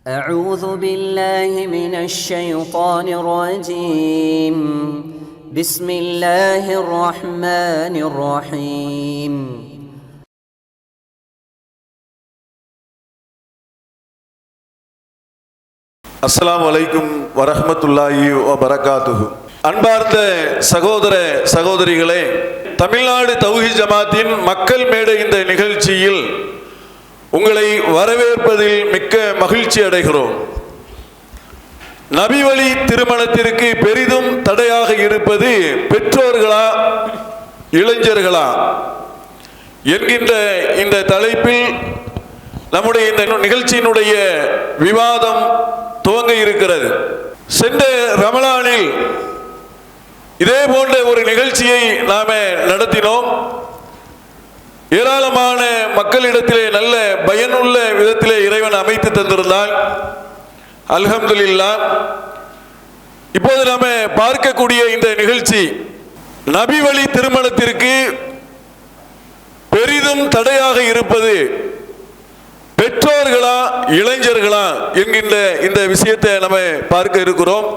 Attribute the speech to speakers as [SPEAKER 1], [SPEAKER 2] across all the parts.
[SPEAKER 1] أعوذ بالله من الشيطان الرجيم بسم الله الرحمن الرحيم
[SPEAKER 2] அஸ்ஸலாமு அலைக்கும் வரஹ்மத்துல்லாஹி வபரகாத்துஹு. அன்பார்ந்த சகோதர சகோதரிகளே, தமிழ்நாடு தௌஹீத் ஜமாத்தின் மக்கள் மேடை இந்த நிகழ்ச்சியில் உங்களை வரவேற்பதில் மிக்க மகிழ்ச்சி அடைகிறோம். நபி வழி திருமணத்திற்கு பெரிதும் தடையாக இருப்பது பெற்றோர்களா இளைஞர்களா என்கின்ற இந்த தலைப்பில் நம்முடைய இந்த நிகழ்ச்சியினுடைய விவாதம் துவங்க இருக்கிறது. சென்ற ரமலானில் இதே போன்ற ஒரு நிகழ்ச்சியை நாம நடத்தினோம். ஏராளமான மக்களிடத்திலே நல்ல பயனுள்ள விதத்திலே இறைவன் அமைத்து தந்திருந்தான். அல்ஹம்துலில்லாஹ். இப்போது நாம பார்க்கக்கூடிய இந்த நிகழ்ச்சி நபி வழி திருமணத்திற்கு பெரிதும் தடையாக இருப்பது பெற்றோர்களா இளைஞர்களா என்கின்ற இந்த விஷயத்தை நம்ம பார்க்க இருக்கிறோம்.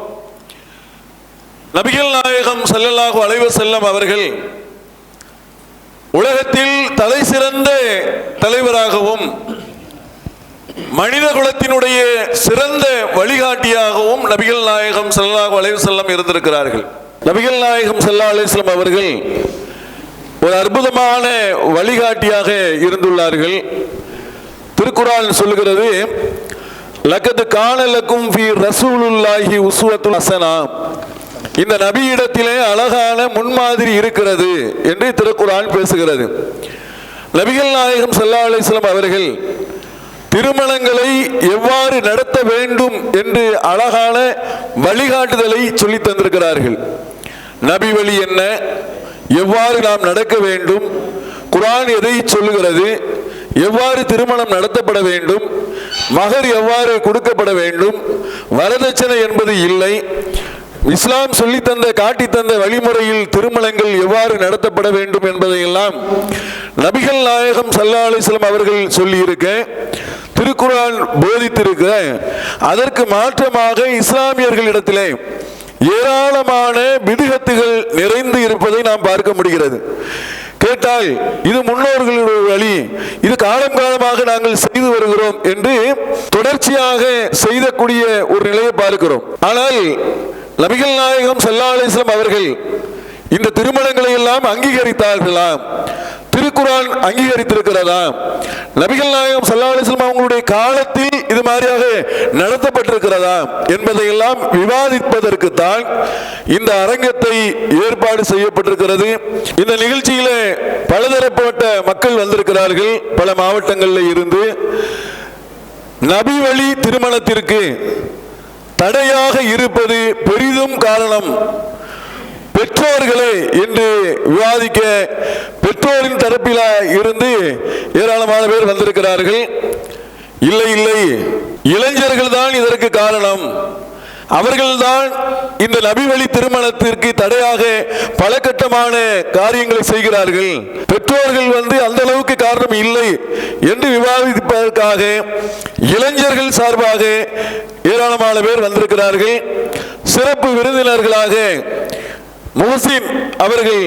[SPEAKER 2] நபிகள் நாயகம் ஸல்லல்லாஹு அலைஹி வஸல்லம் அவர்கள் உலகத்தில் தலை சிறந்த தலைவராகவும் மனித குலத்தினுடைய சிறந்த வழிகாட்டியாகவும் நபிகள் நாயகம் ஸல்லல்லாஹு அலைஹி வஸல்லம் இருந்திருக்கிறார்கள். நபிகள் நாயகம் ஸல்லல்லாஹு அலைஹி வஸல்லம் அவர்கள் ஒரு அற்புதமான வழிகாட்டியாக இருந்துள்ளார்கள். திருக்குர்ஆன் சொல்லுகிறது, லக்கத் கான லக்கும் ஃபீ ரசூலுல்லாஹி உஸ்வத்துன் ஹஸனா, இந்த நபியிடத்திலே அழகான முன்மாதிரி இருக்கிறது என்று திருக்குர்ஆன் பேசுகிறது. நபிகள் நாயகம் ஸல்லல்லாஹு அலைஹி வஸல்லம் அவர்கள் திருமணங்களை எவ்வாறு நடத்த வேண்டும் என்று அழகான வழிகாட்டுதலை சொல்லி தந்திருக்கிறார்கள். நபி வழி என்ன, எவ்வாறு நாம் நடக்க வேண்டும், குர்ஆன் எதை சொல்லுகிறது, எவ்வாறு திருமணம் நடத்தப்பட வேண்டும், மகர் எவ்வாறு கொடுக்கப்பட வேண்டும், வரதட்சணை என்பது இல்லை, இஸ்லாம் சொல்லி தந்த காட்டி தந்த வழிமுறையில் திருமணங்கள் எவ்வாறு நடத்தப்பட வேண்டும் என்பதையெல்லாம் நபிகள் நாயகம் ஸல்லல்லாஹு அலைஹி வஸல்லம் அவர்கள் சொல்லியிருக்க, திருக்குர்ஆன் போதித்திருக்க. அதற்கு மாற்றமாக இஸ்லாமியர்களிடத்திலே ஏராளமான பிதுஅத்துகள் நிறைந்து இருப்பதை நாம் பார்க்க முடிகிறது. கேட்டால் இது முன்னோர்களுடைய வழி, இது காலம் காலமாக நாங்கள் செய்து வருகிறோம் என்று தொடர்ச்சியாக செய்யக்கூடிய ஒரு நிலையை பார்க்கிறோம். ஆனால் நபிகள் நாயகம் ஸல்லல்லாஹு அலைஹி வஸல்லம் அவர்கள் இந்த திருமணங்களை எல்லாம் அங்கீகரித்தார்களா? திருக்குர்ஆன் அங்கீகரித்திருக்கிறதா? நபிகள் நாயகம் ஸல்லல்லாஹு அலைஹி வஸல்லம் அவங்களுடைய காலத்தில் இது மாதிரியாக நடத்தப்பட்டிருக்கிறதா என்பதையெல்லாம் விவாதிப்பதற்கு தான் இந்த அரங்கத்தை ஏற்பாடு செய்யப்பட்டிருக்கிறது. இந்த நிகழ்ச்சியில பலதரப்பட்ட மக்கள் வந்திருக்கிறார்கள், பல மாவட்டங்களில் இருந்து. நபி வழி திருமணத்திற்கு தடையாக இருப்பது பெரிதும் காரணம் பெற்றோர்களே என்று விவாதிக்க பெற்றோரின் தரப்பில் இருந்து ஏராளமான பேர் வந்திருக்கிறார்கள். இல்லை இல்லை, இளைஞர்கள் தான் இதற்கு காரணம், அவர்கள்தான் இந்த நபி வழி திருமணத்திற்கு தடையாக பல கட்டமான காரியங்களை செய்கிறார்கள், பெற்றோர்கள் அந்த அளவுக்கு காரணம் இல்லை என்று விவாதிப்பதற்காக இளைஞர்கள் சார்பாக ஏராளமான பேர் வந்திருக்கிறார்கள். சிறப்பு விருந்தினர்களாக முஹ்சின் அவர்கள்,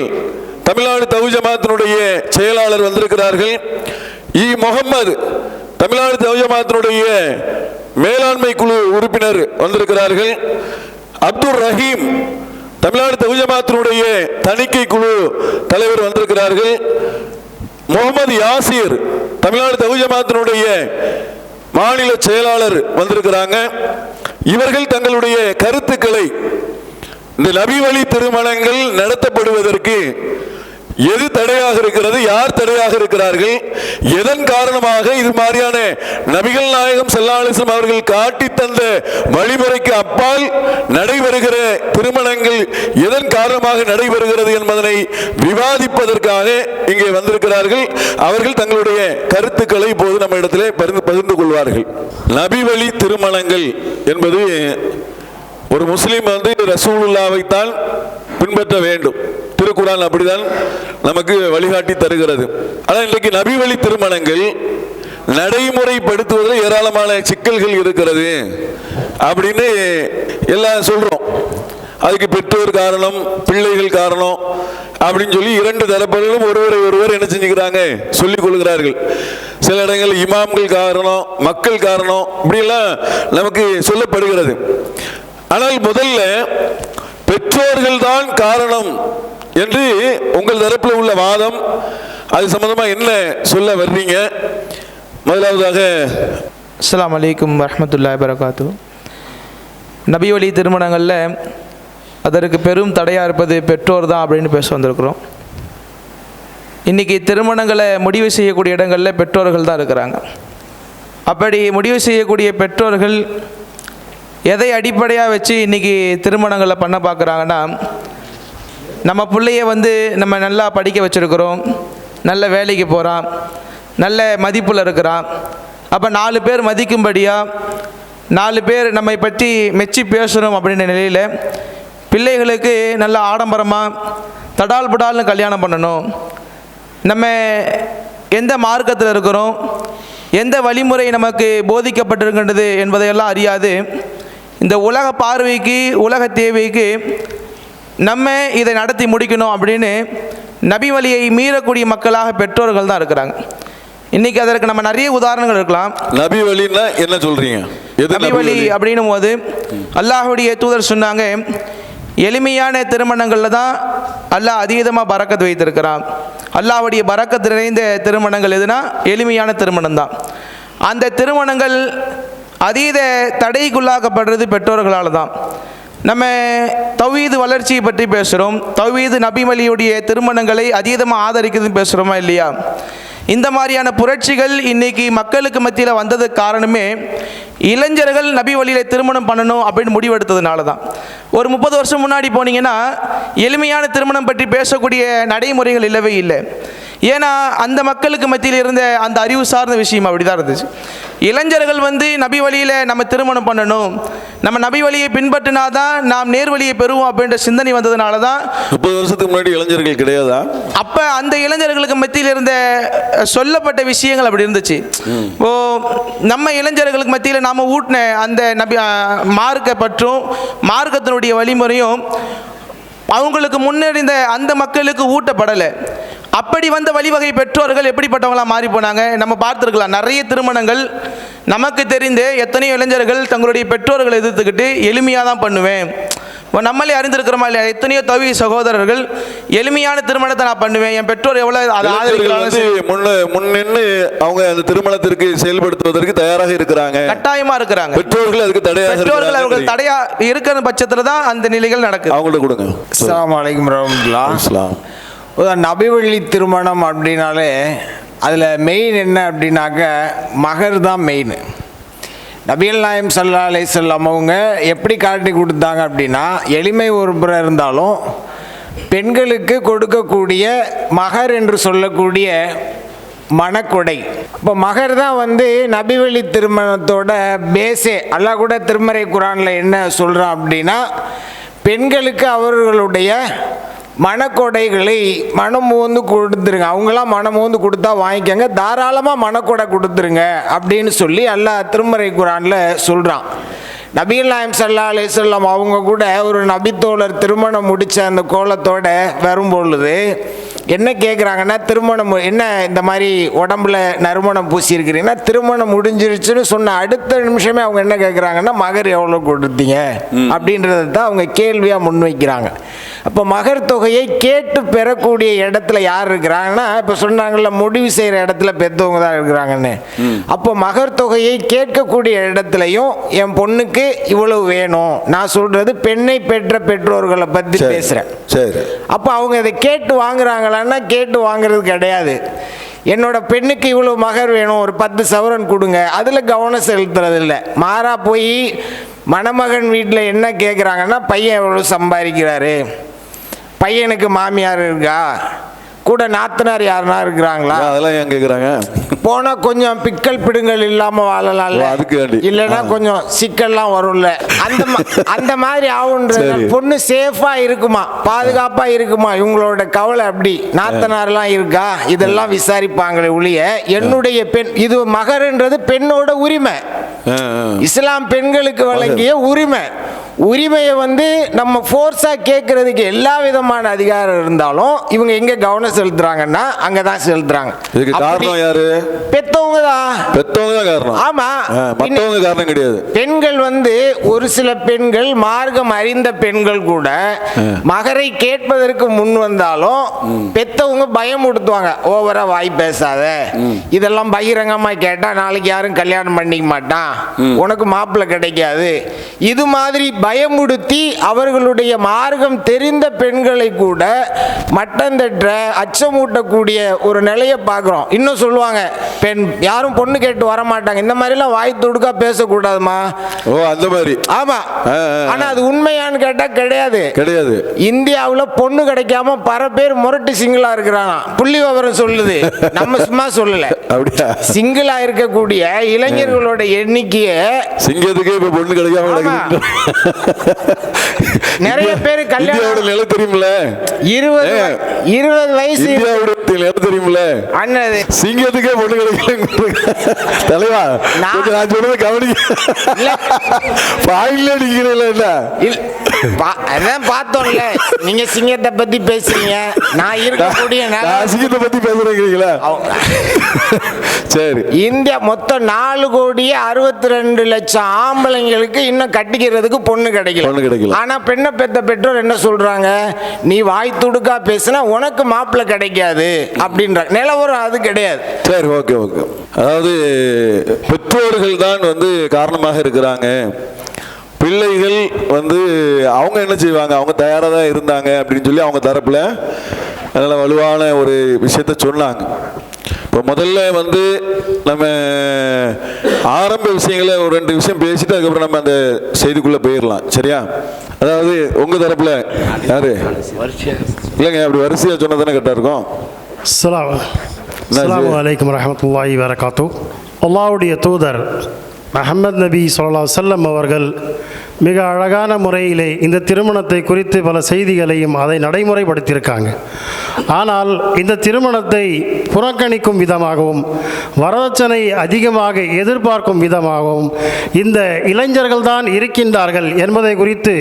[SPEAKER 2] தமிழ்நாடு தௌஹீத் ஜமாத்தினுடைய செயலாளர் வந்திருக்கிறார்கள். இ முகமது, தமிழ்நாடு தௌஹீத் ஜமாத்தினுடைய மேலாண்மை குழு உறுப்பினர் வந்திருக்கிறார்கள். அப்துல் ரஹீம், தமிழ்நாடு தௌஹீத் ஜமாத்தினுடைய தணிக்கை குழு தலைவர் வந்திருக்கிறார்கள். முகமது யாசிர், தமிழ்நாடு தௌஹீத் ஜமாத்தினுடைய மாநில செயலாளர் வந்திருக்கிறாங்க. இவர்கள் தங்களுடைய கருத்துக்களை இந்த நபி வழி திருமணங்கள் நடத்தப்படுவதற்கு எது தடையாக இருக்கிறது, யார் தடையாக இருக்கிறார்கள், எதன் காரணமாக இது மாதிரியான நபிகள் நாயகம் ஸல்லல்லாஹு அலைஹி வஸல்லம் அவர்கள் காட்டி தந்த வழிமுறைக்கு அப்பால் நடைபெறுகிற திருமணங்கள் எதன் காரணமாக நடைபெறுகிறது என்பதனை விவாதிப்பதற்காக இங்கே வந்திருக்கிறார்கள். அவர்கள் தங்களுடைய கருத்துக்களை இப்போது நம்ம இடத்திலே பகிர்ந்து கொள்வார்கள். நபி வழி திருமணங்கள் என்பது ஒரு முஸ்லீம் ரசூலுல்லாஹ்வை தான் பின்பற்ற வேண்டும். திருக்குர்ஆன் அப்படிதான் நமக்கு வழிகாட்டி தருகிறது. ஆனால் இன்றைக்கு நபி வழி திருமணங்கள் நடைமுறைப்படுத்துவதில் ஏராளமான சிக்கல்கள் இருக்கிறது அப்படின்னு எல்லாம் சொல்றோம். அதுக்கு பெற்றோர் காரணம், பிள்ளைகள் காரணம் அப்படின்னு சொல்லி இரண்டு தரப்பினரும் ஒருவரை ஒருவர் என்ன செஞ்சுக்கிறாங்க, சொல்லிக் கொள்கிறார்கள். சில இடங்கள் இமாம்கள் காரணம், மக்கள் காரணம், இப்படியெல்லாம் நமக்கு சொல்லப்படுகிறது. ஆனால் முதல்ல பெற்றோர்கள் தான் காரணம் என்று உங்கள் தரப்பில் உள்ள வாதம், அது சம்பந்தமா என்ன சொல்ல வர்றீங்க? முதலாவதாக
[SPEAKER 3] அஸ்ஸலாமு அலைக்கும் வரஹ்மத்துல்லாஹி வபரகாத்து. நபி வழி திருமணங்களில் அதற்கு பெரும் தடையாக இருப்பது பெற்றோர் தான் அப்படின்னு பேச வந்திருக்கிறோம். இன்றைக்கி திருமணங்களை முடிவு செய்யக்கூடிய இடங்களில் பெற்றோர்கள் தான் இருக்கிறாங்க. அப்படி முடிவு செய்யக்கூடிய பெற்றோர்கள் எதை அடிப்படையாக வச்சு இன்றைக்கி திருமணங்களை பண்ண பார்க்குறாங்கன்னா, நம்ம பிள்ளைய நம்ம நல்லா படிக்க வச்சுருக்கிறோம், நல்ல வேலைக்கு போகிறான், நல்ல மதிப்பில் இருக்கிறான், அப்போ 4 பேர் மதிக்கும்படியாக 4 பேர் நம்மை பற்றி மெச்சி பேசணும் அப்படின்ற நிலையில் பிள்ளைகளுக்கு நல்ல ஆடம்பரமாக தடால் புடால்னு கல்யாணம் பண்ணணும். நம்ம எந்த மார்க்கத்தில் இருக்கிறோம், எந்த வழிமுறை நமக்கு போதிக்கப்பட்டிருக்கின்றது என்பதையெல்லாம் அறியாது இந்த உலக பார்வைக்கு, உலக தேவைக்கு நம்ம இதை நடத்தி முடிக்கணும் அப்படின்னு நபி வழியை மீறக்கூடிய மக்களாக பெற்றோர்கள் தான் இருக்கிறாங்க. இன்றைக்கி அதற்கு நம்ம நிறைய உதாரணங்கள் இருக்கலாம்.
[SPEAKER 2] நபி வழின்னா என்ன சொல்கிறீங்க?
[SPEAKER 3] நபி வழி அப்படின்னும் போது அல்லாஹுடைய தூதர் சொன்னாங்க, எளிமையான திருமணங்களில் தான் அல்லாஹ் அதீதமாக பரக்கத்து வைத்திருக்கிறான். அல்லாஹ்வுடைய பரக்கத்து நிறைந்த திருமணங்கள் எதுனா எளிமையான திருமணம் தான். அந்த திருமணங்கள் அதீத தடைக்குள்ளாக்கப்படுறது பெற்றோர்களால் தான். நம்ம தௌஹீது வளர்ச்சியை பற்றி பேசுகிறோம், தௌஹீது நபி வழியுடைய திருமணங்களை அதீதமாக ஆதரிக்கிறதுன்னு பேசுகிறோமா இல்லையா? இந்த மாதிரியான புரட்சிகள் இன்றைக்கி மக்களுக்கு மத்தியில் வந்ததுக்கு காரணமே இளைஞர்கள் நபி வழியில் திருமணம் பண்ணணும் அப்படின்னு முடிவெடுத்ததுனால தான். ஒரு 30 வருஷம் முன்னாடி போனீங்கன்னா எளிமையான திருமணம் பற்றி பேசக்கூடிய நடைமுறைகள் இல்லவே இல்லை. ஏன்னா அந்த மக்களுக்கு மத்தியில் இருந்த அந்த அறிவு சார்ந்த விஷயம் அப்படி தான் இருந்துச்சு. இளைஞர்கள் நபி வழியில் நம்ம திருமணம் பண்ணணும், நம்ம நபி வழியை பின்பற்றினா தான் நாம் நேர்வழியை பெறுவோம் அப்படின்ற சிந்தனை வந்ததுனால தான்
[SPEAKER 2] 30 வருஷத்துக்கு முன்னாடி இளைஞர்கள் கிடையாதா?
[SPEAKER 3] அப்போ அந்த இளைஞர்களுக்கு மத்தியில் இருந்த சொல்லப்பட்ட விஷயங்கள் அப்படி இருந்துச்சு. ஓ, நம்ம இளைஞர்களுக்கு மத்தியில் நாம் ஊட்டின அந்த நபி மார்க்க பற்றும் மார்க்கத்தினுடைய வழிமுறையும் அவங்களுக்கு முன்னறிந்த அந்த மக்களுக்கு ஊட்டப்படலை. அப்படி வந்த வழிவகை பெற்றோர்கள் எப்படிப்பட்டவங்களாக மாறி போனாங்க நம்ம பார்த்துருக்கலாம். நிறைய திருமணங்கள் நமக்கு தெரிந்து எத்தனையோ இளைஞர்கள் தங்களுடைய பெற்றோர்களை எதிர்த்துக்கிட்டு எளிமையாக தான் பண்ணுவேன், நம்மளே அறிந்திருக்கிறோமா இல்லையா? எத்தனையோ தவி சகோதரர்கள் எளிமையான திருமணத்தை நான் பண்ணுவேன், என் பெற்றோர் எவ்வளோ அதை
[SPEAKER 2] முன்னின்று அவங்க அந்த திருமணத்திற்கு செயல்படுத்துவதற்கு தயாராக இருக்கிறாங்க,
[SPEAKER 3] கட்டாயமாக இருக்கிறாங்க.
[SPEAKER 2] பெற்றோர்கள் அதுக்கு தடையாக,
[SPEAKER 3] பெற்றோர்கள் அவர்கள் தடையாக இருக்கிற பட்சத்தில் தான் அந்த நிலைகள் நடக்குது.
[SPEAKER 2] அவங்கள்ட்ட கொடுங்க.
[SPEAKER 4] அஸ்ஸலாமு அலைக்கும் வரஹ்மத்துல்லாஹ். நபி வழி திருமணம் அப்படின்னாலே அதில் மெயின் என்ன அப்படின்னாக்க மகர் தான் மெயின். நபிகள் நாயகம் ஸல்லல்லாஹு அலைஹி வஸல்லம் அவங்க எப்படி காட்டி கொடுத்தாங்க அப்படின்னா, எளிமை ஒரு புறம் இருந்தாலும் பெண்களுக்கு கொடுக்கக்கூடிய மகர் என்று சொல்லக்கூடிய மணக்கொடை. இப்போ மகர் தான் நபி வழி திருமணத்தோட பேஸே. அல்லாஹ் கூட திருமறை குர்ஆனில் என்ன சொல்கிறான் அப்படின்னா, பெண்களுக்கு அவர்களுடைய மணக்கொடைகளை மனமோந்து கொடுத்துருங்க, அவங்களாம் மனமோந்து கொடுத்தா வாங்கிக்கோங்க, தாராளமாக மணக்கொடை கொடுத்துருங்க அப்படின்னு சொல்லி அல்லாஹ் திருமறை குர்ஆனில் சொல்கிறான். நபிகள் நாயகம் ஸல்லல்லாஹு அலைஹி வஸல்லம் அவங்க கூட ஒரு நபித்தோழர் திருமணம் முடித்த அந்த கோலத்தோட வரும்பொழுது என்ன கேட்குறாங்கன்னா, திருமணம் என்ன இந்த மாதிரி உடம்புல நறுமணம் பூசியிருக்கிறீங்கன்னா, திருமணம் முடிஞ்சிருச்சுன்னு சொன்ன அடுத்த நிமிஷமே அவங்க என்ன கேட்குறாங்கன்னா, மகர் எவ்வளோ கொடுத்தீங்க அப்படின்றத தான் அவங்க கேள்வியாக முன்வைக்கிறாங்க. அப்போ மகர் தொகையை கேட்டு பெறக்கூடிய இடத்துல யார் இருக்கிறாங்கன்னா, இப்போ சொன்னாங்கல்ல முடிவு செய்கிற இடத்துல பெற்றவங்க தான் இருக்கிறாங்கன்னு. அப்போ மகர் தொகையை கேட்கக்கூடிய இடத்துலையும் என் பொண்ணுக்கு இவ்வளவு வேணும், நான் சொல்கிறது பெண்ணை பெற்ற பெற்றோர்களை பற்றி பேசுகிறேன். சரி, அப்போ அவங்க இதை கேட்டு வாங்குறாங்களான்னா கேட்டு வாங்குறது கிடையாது. என்னோட பெண்ணுக்கு இவ்வளோ மகர் வேணும், ஒரு 10 சவரன் கொடுங்க, அதில் கவனம் செலுத்துறது இல்லை. மாறா போய் மணமகன் வீட்டில் என்ன கேட்குறாங்கன்னா, பையன் எவ்வளோ சம்பாதிக்கிறாரு, பையனுக்கு மாமியார் இருக்கா, கூட நாத்தனார் யாருன்னா இருக்கிறாங்களா?
[SPEAKER 2] அதெல்லாம் ஏன் கேட்குறாங்க?
[SPEAKER 4] போனால் கொஞ்சம் பிக்கல் பிடுங்கல் இல்லாமல் வாழலாம்ல,
[SPEAKER 2] அதுக்கு
[SPEAKER 4] இல்லைன்னா கொஞ்சம் சிக்கல்லாம் வரும்ல, அந்த மாதிரி ஆகுன்றது. பொண்ணு சேஃபா இருக்குமா, பாதுகாப்பா இருக்குமா, இவங்களோட கவலை அப்படி. நாத்தனார்லாம் இருக்கா இதெல்லாம் விசாரிப்பாங்களே ஒழிய என்னுடைய பெண் இது மகர்ன்றது பெண்ணோட உரிமை, இஸ்லாம் பெண்களுக்கு வழங்கிய உரிமை. உரிமையை வந்து நம்ம ஃபோர்ஸாக கேட்கறதுக்கு எல்லா விதமான அதிகாரம் இருந்தாலும் இவங்க எங்கே கவனம் செலுத்துறாங்கன்னா அங்கே தான் செலுத்துறாங்க.
[SPEAKER 2] இதுக்கு காரணம் யாரு?
[SPEAKER 4] பெத்தவங்க தான்.
[SPEAKER 2] பெத்தவங்க தான் காரணம்.
[SPEAKER 4] ஆமா,
[SPEAKER 2] மற்றவங்க காரணம் கிடையாது.
[SPEAKER 4] பெண்கள் வந்து ஒரு சில பெண்கள் மார்க்கம் அறிந்த பெண்கள் கூட மகரை கேட்பதற்கு முன் வந்தாலும் பெத்தவங்க பயமுடுத்துவாங்க, ஓவரா வாய் பேசாத, இதெல்லாம் பகிரங்கமா கேட்டா நாளைக்கு யாரும் கல்யாணம் பண்ணிக்க மாட்டான், உனக்கு மாப்பிள்ளை கிடைக்காது, இது மாதிரி பயமுடுத்தி அவர்களுடைய மார்க்கம் தெரிந்த பெண்களை கூட மட்டம் தட்ட அச்சமூட்டக்கூடிய ஒரு நிலையை பார்க்குறோம். இன்னும் சொல்லுவாங்க, பெண் யாரும் பொண்ணு கேட்டு வர மாட்டாங்க, இந்த மாதிரிலாம் வாய் துடுக்கா பேசக்கூடாதுமா.
[SPEAKER 2] ஓ, அந்த மாதிரி.
[SPEAKER 4] ஆமா, ஆனா அது உண்மையான்னு கேட்டா கிடையாது.
[SPEAKER 2] கிடையாது.
[SPEAKER 4] இந்தியாவில் பொண்ணு கிடைக்காம பல பேர் முரட்டு சிங்கிளா இருக்கிறாங்க, புள்ளி விவரம் சொல்லுது, நம்ம சும்மா சொல்லல. அப்படியா? சிங்கிளா இருக்கக்கூடிய இளைஞர்களோட எண்ணிக்கையை
[SPEAKER 2] சிங்கத்துக்கே இப்ப பொண்ணு கிடைக்காம
[SPEAKER 4] நிறைய பேர் கல்யாணம் நிலை
[SPEAKER 2] தெரியுமில்ல,
[SPEAKER 4] 20 வயசு
[SPEAKER 2] தெரியுமில்ல,
[SPEAKER 4] அண்ணது
[SPEAKER 2] சிங்கத்துக்கே பொண்ணு கிடைக்கல. தலைவா, நான் சொல்றது கவனிக்க
[SPEAKER 4] அதான் பார்த்தோம்ல, நீங்க சிங்கத்தை பத்தி பேசுறீங்க, நான் இருக்கக்கூடிய
[SPEAKER 2] சிங்கத்தை பத்தி பேசுறீங்களா? சரி,
[SPEAKER 4] இந்தியா மொத்தம் 4,62,00,000 ஆம்பளைங்களுக்கு இன்னும் கட்டிக்கிறதுக்கு பொண்ணு கிடைக்கல. ஆனா பெண்ணை பெத்த பெற்றோர் என்ன சொல்றாங்க, நீ வாய் துடுக்கா பேசினா உனக்கு மாப்பிள்ளை கிடைக்காது அப்படின்ற நிலவரம் அது கிடையாது.
[SPEAKER 2] சரி, ஓகே ஓகே. அதாவது பெற்றோர்கள் தான் வந்து காரணமாக இருக்கிறாங்க. பிள்ளைகள் வந்து அவங்க என்ன செய்வாங்க, அவங்க தயாராக தான் இருந்தாங்க அப்படின்னு சொல்லி அவங்க தரப்புல அதனால வலுவான ஒரு விஷயத்த சொன்னாங்க. இப்போ முதல்ல வந்து நம்ம ஆரம்ப விஷயங்களை ஒரு 2 விஷயம் பேசிட்டு அதுக்கப்புறம் நம்ம அந்த செய்திக்குள்ளே போயிடலாம். சரியா? அதாவது உங்கள் தரப்பில் யாரு இல்லைங்க, அப்படி வரிசையாக சொன்னால் தானே கரெக்டாக இருக்கும்.
[SPEAKER 5] அஸ்ஸலாமு அலைக்கும் வரஹ்மத்துல்லாஹி வபரகாத்துஹு. அல்லாஹ்வுடைய தூதர் முஹம்மது நபி ஸல்லல்லாஹு அலைஹி வஸல்லம் அவர்கள் மிக அழகான முறையிலே இந்த திருமணத்தை குறித்து பல செய்திகளையும் அதை நடைமுறைப்படுத்தியிருக்காங்க. ஆனால் இந்த திருமணத்தை புறக்கணிக்கும் விதமாகவும் வரதட்சணை அதிகமாக எதிர்பார்க்கும் விதமாகவும் இந்த இளைஞர்கள் தான் இருக்கின்றார்கள் என்பதை குறித்து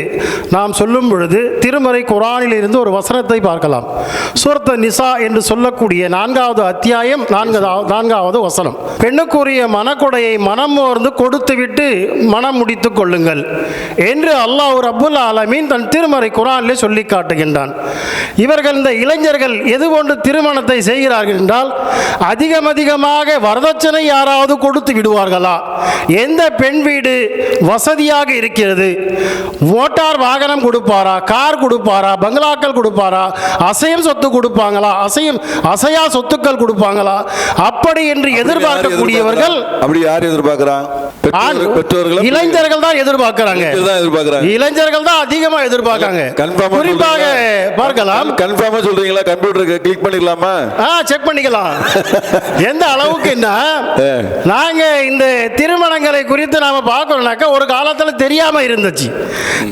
[SPEAKER 5] நாம் சொல்லும் பொழுது திருமறை குர்ஆனில் இருந்து ஒரு வசனத்தை பார்க்கலாம். சூரத்து நிசா என்று சொல்லக்கூடிய 4வது அத்தியாயம் 4வது வசனம். பெண்ணுக்குரிய மனக்கொடையை மனமோர்ந்து கொடுத்துவிட்டு மனம் முடித்துக் கொள்ளுங்கள் என்று அல்லாஹ் ரப்புல் ஆலமீன் தன் திருமறை குர்ஆனிலே சொல்லி காட்டுகின்றான். இவர்கள் இந்த இளைஞர்கள் எது போன்று திருமணத்தை செய்கிறார்கள் என்றால், அதிகமாக வரதட்சணை யாராவது கொடுத்து விடுவார்களா? எந்த பெண் வீடு வசதியாக இருக்கிறது, மோட்டார் வாகனம் கொடுப்பாரா, கார் கொடுப்பாரா, பங்களாக்கள் கொடுப்பாரா, அசையும் சொத்து கொடுப்பாங்களா, அசையா சொத்துக்கள் கொடுப்பாங்களா, அப்படி என்று எதிர்பார்க்கக்கூடியவர்கள்.
[SPEAKER 2] அப்படி யார் எதிர்பார்க்கிறாங்க? பெற்றோர்கள்,
[SPEAKER 5] இளைஞர்கள் தான் எதிர்பார்க்கிறாங்க. இளைஞர்கள் தான் அதிகமா எதிர்பார்க்காங்க. குறிப்பாக பார்க்கலாம்.
[SPEAKER 2] கன்ஃபார்மா சொல்றீங்களா? கம்ப்யூட்டருக்கு கிளிக் பண்ணிடலாமா?
[SPEAKER 5] செக் பண்ணிக்கலாம். எந்த அளவுக்குன்னா, நாங்க இந்த திருமணங்களை குறித்து நாம பார்க்கணும்னாக்க ஒரு காலத்துல தெரியாம இருந்துச்சு.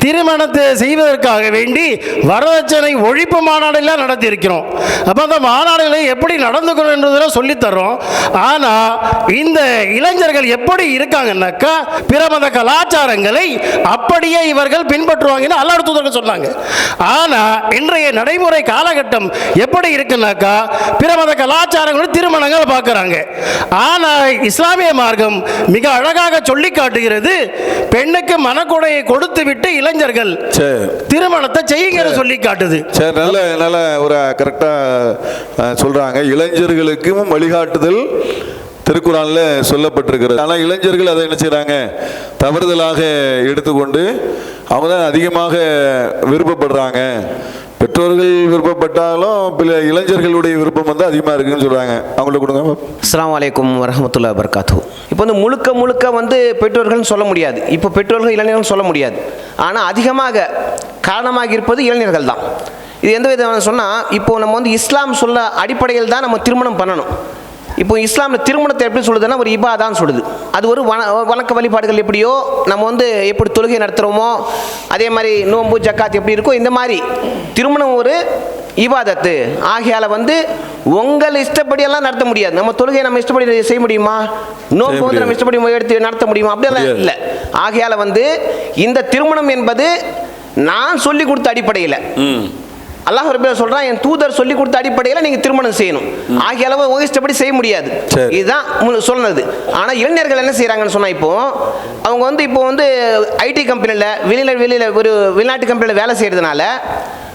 [SPEAKER 5] திருமணத்தை செய்வதற்காக வேண்டி வரதட்சணை ஒழிப்பு மாநாடு எல்லாம் நடத்தி இருக்கிறோம். அப்ப அந்த மாநாடுகளை எப்படி நடந்துக்கணும் என்றதை சொல்லி தர்றோம். ஆனா இந்த இளைஞர்கள் எப்படி இருக்காங்கன்னாக்கா, பிற மத கலாச்சாரங்களை அப்படியே இவர்கள் பின்பற்றுவாங்கன்னு அல்லாஹ் தூதர்கள் சொன்னாங்க. ஆனா இன்றைய நடைமுறை காலகட்டம் எப்படி இருக்குன்னாக்கா, பிற மத கலாச்சாரங்களும் திருமணங்கள் பார்க்கறாங்க. ஆனா இஸ்லாமிய மார்க்கம் மிக அழகாக சொல்லி காட்டுகிறது, பெண்ணுக்கு மனக்கொடையை கொடுத்து விட்டு இளைஞர்கள் திருமணத்தை செய்யுங்க சொல்லி காட்டுது.
[SPEAKER 2] சரி, நல்ல ஒரு கரெக்டா சொல்றாங்க. இளைஞர்களுக்கும் வழிகாட்டுதல் திருக்குறான்ல சொல்லப்பட்டிருக்கிறது. ஆனால் இளைஞர்கள் அதை என்ன செய்கிறாங்க, தவறுதலாக எடுத்துக்கொண்டு அவங்க தான் அதிகமாக விருப்பப்படுறாங்க. பெற்றோர்கள் விருப்பப்பட்டாலும் பிற இளைஞர்களுடைய விருப்பம் வந்து அதிகமாக இருக்குன்னு சொல்கிறாங்க. அவங்கள்ட்ட கொடுங்க.
[SPEAKER 6] அஸ்ஸலாமு அலைக்கும் வரஹ்மத்துல்லாஹி வபரகாத்துஹு. இப்போ வந்து முழுக்க வந்து பெற்றோர்கள்னு சொல்ல முடியாது. இப்போ பெற்றோர்கள் இளைஞர்கள் சொல்ல முடியாது. ஆனால் அதிகமாக காரணமாக இருப்பது இளைஞர்கள் தான். இது எந்த விதமான சொன்னால், இப்போது நம்ம வந்து இஸ்லாம் சொல்ல அடிப்படையில் தான் நம்ம திருமணம் பண்ணணும். இப்போ இஸ்லாமில் திருமணத்தை எப்படி சொல்லுதுன்னா ஒரு இபாதான்னு சொல்லுது. அது ஒரு வணக்க வழிபாடுகள் எப்படியோ நம்ம வந்து எப்படி தொழுகை நடத்துகிறோமோ அதே மாதிரி நோன்பு ஜக்காத் எப்படி இருக்கோ இந்த மாதிரி திருமணம் ஒரு இபாதத்து. ஆகையால் வந்து உங்கள் இஷ்டப்படியெல்லாம் நடத்த முடியாது. நம்ம தொழுகையை நம்ம இஷ்டப்படி செய்ய முடியுமா? நோன்பு வந்து நம்ம இஷ்டப்படி எடுத்து நடத்த முடியுமா? அப்படியெல்லாம் இல்லை. ஆகையால் வந்து இந்த திருமணம் என்பது நான் சொல்லி கொடுத்த அடிப்படையில், அல்லாஹ் ரப்பல் சொல்றான், என் தூதர் சொல்லி கொடுத்த அடிப்படையில் நீங்க திருமணம் செய்யணும். ஆகிய அளவு உங்க இஷ்டப்படி செய்ய முடியாது. இதுதான் சொன்னது. ஆனா இளைஞர்கள் என்ன செய்யறாங்கன்னு சொன்னா, இப்போ அவங்க வந்து இப்போ வந்து ஐடி கம்பெனியில் வெளியில ஒரு வெளிநாட்டு கம்பெனியில் வேலை செய்யறதுனால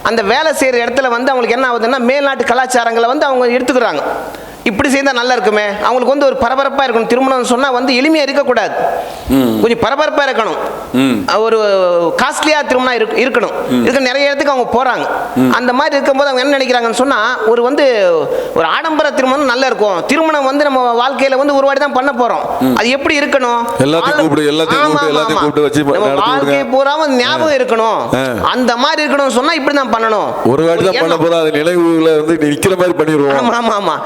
[SPEAKER 6] அந்த வேலை செய்யற இடத்துல வந்து அவங்களுக்கு என்ன ஆகுதுன்னா மேல்நாட்டு கலாச்சாரங்களை வந்து அவங்க எடுத்துக்கிறாங்க. இப்படி செய்தால் நல்லா இருக்குமே, அவங்களுக்கு வந்து ஒரு பரபரப்பாக இருக்கணும். திருமணம் சொன்னால் வந்து எளிமையாக இருக்கக்கூடாது, கொஞ்சம் பரபரப்பாக இருக்கணும், ஒரு காஸ்ட்லியாக திருமணம் இருக்கணும். இதுக்கு நிறைய இடத்துக்கு அவங்க போகிறாங்க. அந்த மாதிரி இருக்கும்போது அவங்க என்ன நினைக்கிறாங்கன்னு சொன்னால், ஒரு ஆடம்பர திருமணம் நல்லா இருக்கும். திருமணம் வந்து நம்ம வாழ்க்கையில் வந்து ஒரு வாட்டி தான் பண்ண போகிறோம், அது எப்படி இருக்கணும், வாழ்க்கை பூராம ஞாபகம் இருக்கணும், அந்த மாதிரி இருக்கணும் சொன்னால் இப்படி தான் பண்ணணும்.
[SPEAKER 2] ஒரு வாட்டி தான் பண்ண போகிறோம், அது நினைவுகளை வந்து நிற்கிற மாதிரி பண்ணிடுவோம்.
[SPEAKER 6] ஆமாம் ஆமாம்.